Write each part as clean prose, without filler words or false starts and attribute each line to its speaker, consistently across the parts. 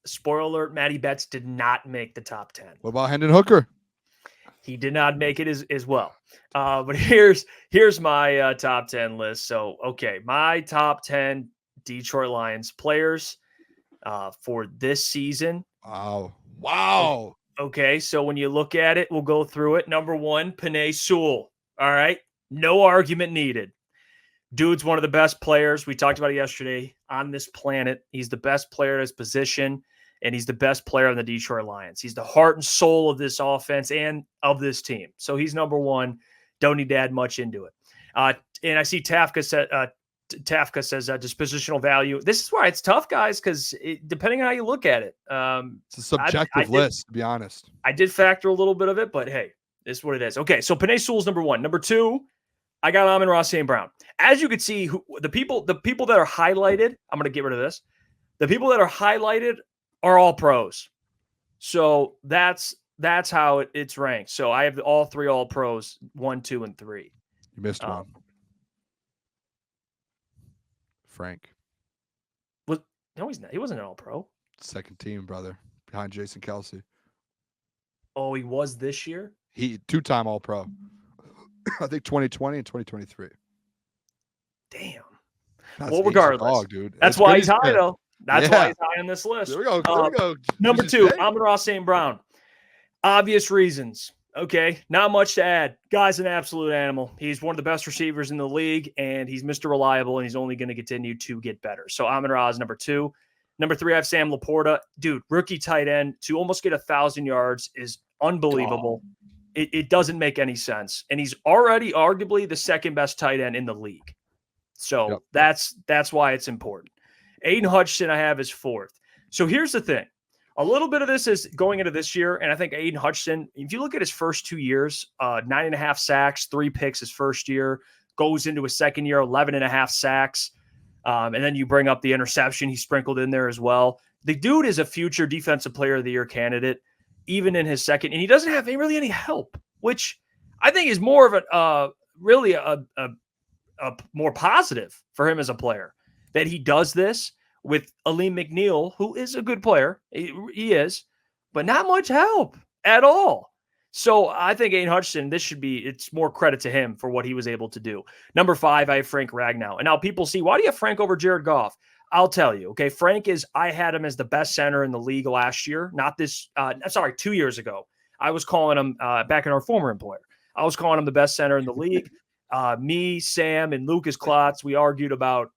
Speaker 1: spoiler alert, Matty Betts did not make the top 10.
Speaker 2: What about Hendon Hooker?
Speaker 1: He did not make it as well. But here's my top 10 list. So, okay, my top 10 Detroit Lions players for this season.
Speaker 2: Wow.
Speaker 1: Okay, so when you look at it, we'll go through it. Number 1, Penei Sewell. All right, no argument needed. Dude's one of the best players. We talked about it yesterday on this planet. He's the best player at his position, and he's the best player on the Detroit Lions. He's the heart and soul of this offense and of this team. So he's number 1. Don't need to add much into it. And I see Tafka says dispositional value. This is why it's tough, guys, because depending on how you look at it.
Speaker 2: It's a subjective list, to be honest.
Speaker 1: I did factor a little bit of it, but hey, this is what it is. Okay, so Penei Sewell's number 1. Number 2, I got Amon-Ra St. Brown. As you can see, the people that are highlighted, I'm going to get rid of this. The people that are highlighted are all pros. So that's how it's ranked. So I have all 3 all pros, 1, 2, and 3.
Speaker 2: You missed one. Frank.
Speaker 1: No, he's not. He wasn't an all pro.
Speaker 2: Second team, brother, behind Jason Kelsey.
Speaker 1: Oh, he was this year?
Speaker 2: He 2-time all pro. I think 2020 and 2023.
Speaker 1: Damn.
Speaker 2: Well,
Speaker 1: regardless,
Speaker 2: dog, dude.
Speaker 1: That's why he's high, though. That's why he's high on this list.
Speaker 2: There we go.
Speaker 1: Number 2, Amon-Ra St. Brown. Obvious reasons. Okay, not much to add. Guy's an absolute animal. He's one of the best receivers in the league, and he's Mr. Reliable, and he's only going to continue to get better. So Amon-Ra is number 2. Number 3, I have Sam Laporta. Dude, rookie tight end to almost get 1,000 yards is unbelievable. It doesn't make any sense. And he's already arguably the second best tight end in the league. So that's why it's important. Aiden Hutchinson I have as 4th. So here's the thing. A little bit of this is going into this year, and I think Aiden Hutchinson, if you look at his first 2 years, 9.5 sacks, 3 picks his first year, goes into his second year, 11.5 sacks, and then you bring up the interception he sprinkled in there as well. The dude is a future Defensive Player of the Year candidate, even in his second, and he doesn't have really any help, which I think is more of a more positive for him as a player, that he does this with Aleem McNeil, who is a good player. He is, but not much help at all. So I think Aiden Hutchinson, it's more credit to him for what he was able to do. Number 5, I have Frank Ragnow. And now people see, why do you have Frank over Jared Goff? I'll tell you, okay, I had him as the best center in the league last year. 2 years ago. I was calling him, back in our former employer, I was calling him the best center in the league. Me, Sam, and Lukas Klotz, we argued about,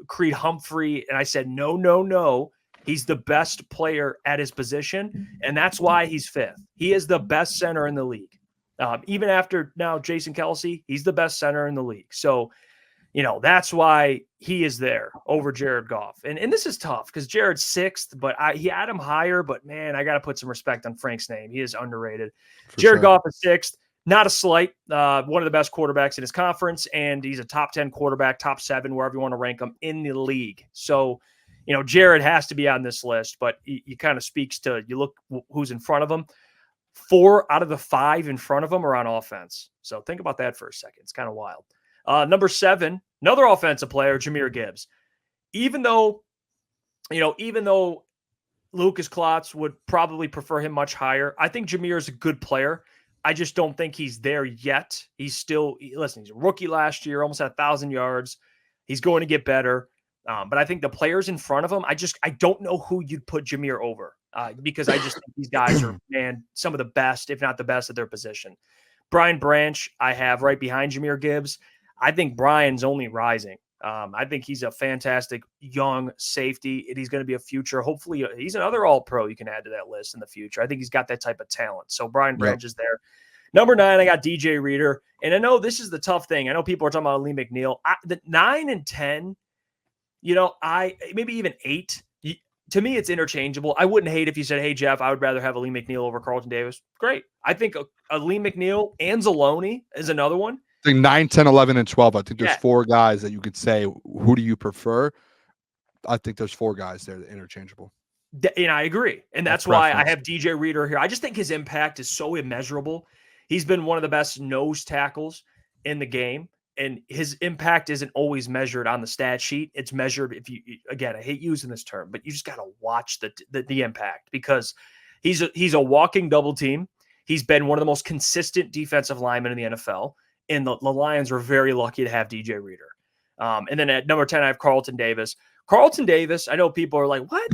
Speaker 1: Creed Humphrey, and I said, no. He's the best player at his position, and that's why he's 5th. He is the best center in the league. Even after now Jason Kelsey, he's the best center in the league. So, that's why he is there over Jared Goff. And this is tough because Jared's 6th, but he had him higher. But, man, I got to put some respect on Frank's name. He is underrated. Jared Goff is 6th. Not a slight. One of the best quarterbacks in his conference, and he's a top 10 quarterback, top 7, wherever you want to rank him in the league. So, Jared has to be on this list, but he kind of speaks to, you look who's in front of him. 4 out of the 5 in front of him are on offense. So think about that for a second. It's kind of wild. Number 7, another offensive player, Jahmyr Gibbs. Even though Lukas Klotz would probably prefer him much higher, I think Jahmyr is a good player. I just don't think he's there yet. He's a rookie last year, almost had 1,000 yards. He's going to get better. But I think the players in front of him, I don't know who you'd put Jahmyr over because I just think these guys are, some of the best, if not the best at their position. Brian Branch, I have right behind Jahmyr Gibbs. I think Brian's only rising. I think he's a fantastic young safety, and he's going to be a future. Hopefully, he's another all-pro you can add to that list in the future. I think he's got that type of talent. So Brian Branch is there. Number 9, I got DJ Reader. And I know this is the tough thing. I know people are talking about Aleem McNeil. The 9 and 10, maybe even 8, to me, it's interchangeable. I wouldn't hate if you said, hey, Jeff, I would rather have Aleem McNeil over Carlton Davis. Great. I think Aleem McNeil and Zaloni is another one.
Speaker 2: I think 9, 10, 11, and 12. I think there's 4 guys that you could say, who do you prefer? I think there's 4 guys there that are interchangeable.
Speaker 1: And I agree. And that's why I have DJ Reader here. I just think his impact is so immeasurable. He's been one of the best nose tackles in the game. And his impact isn't always measured on the stat sheet. It's measured again, I hate using this term, but you just got to watch the impact, because he's a walking double team. He's been one of the most consistent defensive linemen in the NFL. And the Lions were very lucky to have DJ Reader. And then at number 10, I have Carlton Davis. Carlton Davis, I know people are like, what?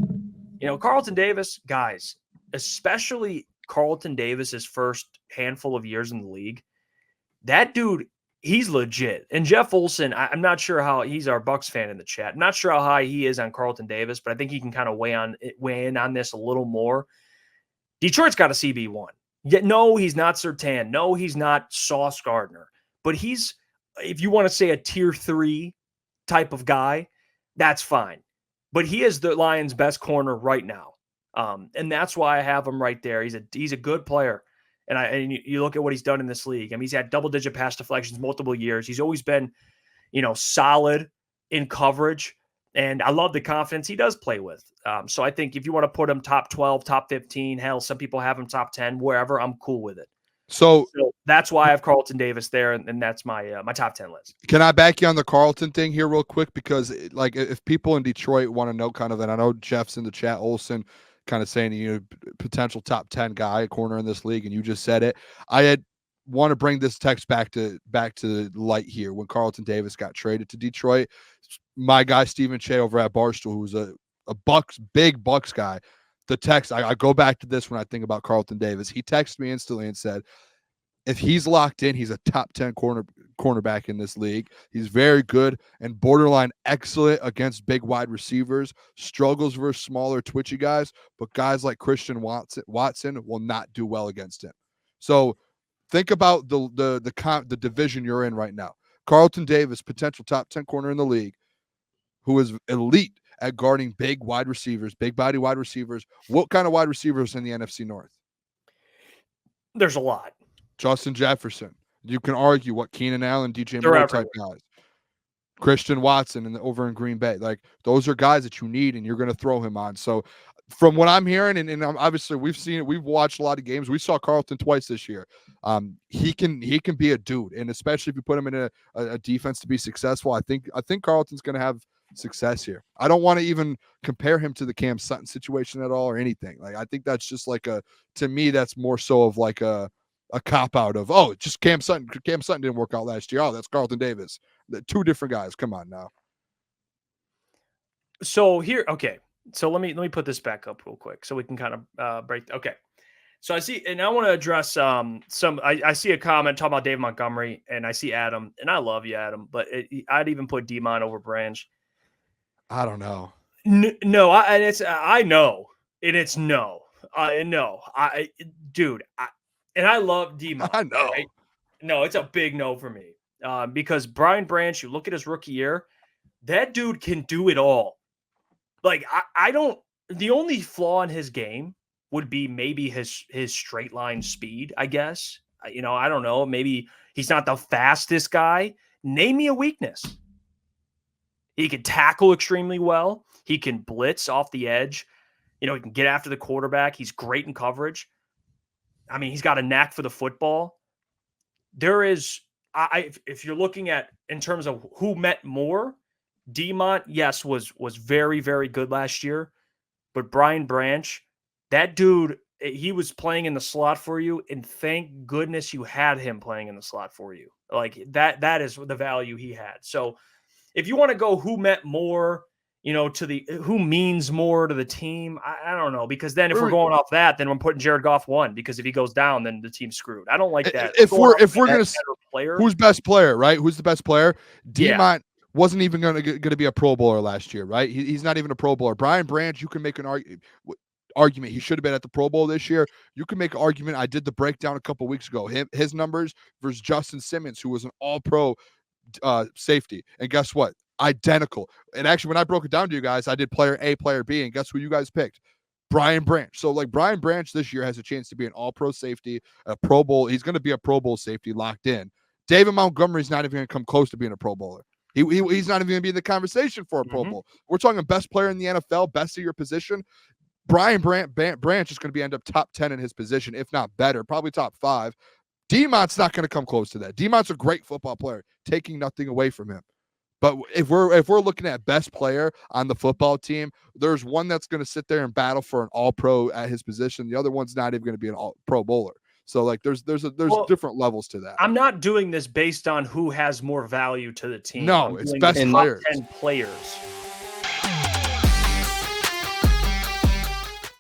Speaker 1: Carlton Davis, guys, especially Carlton Davis's first handful of years in the league, that dude, he's legit. And Jeff Olson, I'm not sure how he's our Bucs fan in the chat. I'm not sure how high he is on Carlton Davis, but I think he can kind of weigh in on this a little more. Detroit's got a CB1. Yet no, he's not Surtain. No, he's not Sauce Gardner. But he's, if you want to say a tier 3 type of guy, that's fine. But he is the Lions' best corner right now. And that's why I have him right there. He's a good player. And you look at what he's done in this league. I mean, he's had double-digit pass deflections multiple years. He's always been, solid in coverage. And I love the confidence he does play with. So I think if you want to put him top 12, top 15, hell, some people have him top 10, wherever, I'm cool with it.
Speaker 2: So
Speaker 1: that's why I have Carlton Davis there, and that's my my top 10 list.
Speaker 2: Can I back you on the Carlton thing here real quick? Because like if people in Detroit want to know kind of, and I know Jeff's in the chat, Olson kind of saying, potential top 10 guy, corner in this league, and you just said it. I want to bring this text back to light here. When Carlton Davis got traded to Detroit, my guy Stephen Che over at Barstool, who's a big Bucks guy, the text, I go back to this when I think about Carlton Davis. He texted me instantly and said, if he's locked in, he's a top 10 cornerback in this league. He's very good and borderline excellent against big wide receivers, struggles versus smaller, twitchy guys, but guys like Christian Watson will not do well against him. So think about the division you're in right now. Carlton Davis, potential top 10 corner in the league, who is elite at guarding big wide receivers, big body wide receivers. What kind of wide receivers in the NFC North?
Speaker 1: There's a lot.
Speaker 2: Justin Jefferson. You can argue what Keenan Allen, DJ Moore type guys. Christian Watson over in Green Bay. Like, those are guys that you need, and you're going to throw him on. So from what I'm hearing, and obviously we've watched a lot of games. We saw Carlton twice this year. He can be a dude, and especially if you put him in a defense to be successful, I think Carlton's going to have success here. I don't want to even compare him to the Cam Sutton situation at all or anything. Like, I think that's just like to me, that's more so of like a cop out of, just Cam Sutton didn't work out last year. Oh, that's Carlton Davis. The two different guys. Come on now.
Speaker 1: So here, okay. So let me put this back up real quick so we can kind of break. Okay. So I see, and I want to address I see a comment talking about David Montgomery, and I see Adam, and I love you, Adam, but I'd even put D-Mon over Branch.
Speaker 2: I don't know.
Speaker 1: No, I know, and it's no. Dude, and I love D-Mon.
Speaker 2: I know.
Speaker 1: Right? No, it's a big no for me. Because Brian Branch, you look at his rookie year, that dude can do it all. Like, I don't, the only flaw in his game would be maybe his straight line speed, I guess. I don't know. Maybe he's not the fastest guy. Name me a weakness. He can tackle extremely well. He can blitz off the edge. He can get after the quarterback. He's great in coverage. I mean, he's got a knack for the football. There is, if you're looking at in terms of who meant more, D-Mont, yes, was very, very good last year. But Brian Branch, that dude, he was playing in the slot for you, and thank goodness you had him playing in the slot for you. Like, that is the value he had. So if you want to go who meant more, who means more to the team, I don't know, because then if we're going off that, then we're putting Jared Goff 1, because if he goes down, then the team's screwed. I don't like that.
Speaker 2: If we're going to player, who's best player, right? Who's the best player? D-Mont wasn't even going to be a Pro Bowler last year, right? He's not even a Pro Bowler. Brian Branch, you can make an argument he should have been at the Pro Bowl this year. You can make an argument. I did the breakdown a couple weeks ago. His numbers versus Justin Simmons, who was an All-Pro safety, and guess what? Identical. And actually, when I broke it down to you guys, I did player A, player B, and guess who you guys picked? Brian Branch. So, like, Brian Branch this year has a chance to be an All-Pro safety, a Pro Bowl. He's going to be a Pro Bowl safety locked in. David Montgomery's not even going to come close to being a Pro Bowler. He's not even going to be in the conversation for a Pro Bowl. We're talking best player in the NFL, best of your position. Brian Branch is going to end up top 10 in his position, if not better, probably top 5. Demont's not going to come close to that. Demont's a great football player, taking nothing away from him. But if we're looking at best player on the football team, there's one that's going to sit there and battle for an all-pro at his position. The other one's not even going to be an all-pro bowler. So like there's different levels to that.
Speaker 1: I'm not doing this based on who has more value to the team.
Speaker 2: No, it's best
Speaker 1: top
Speaker 2: players.
Speaker 1: 10 players.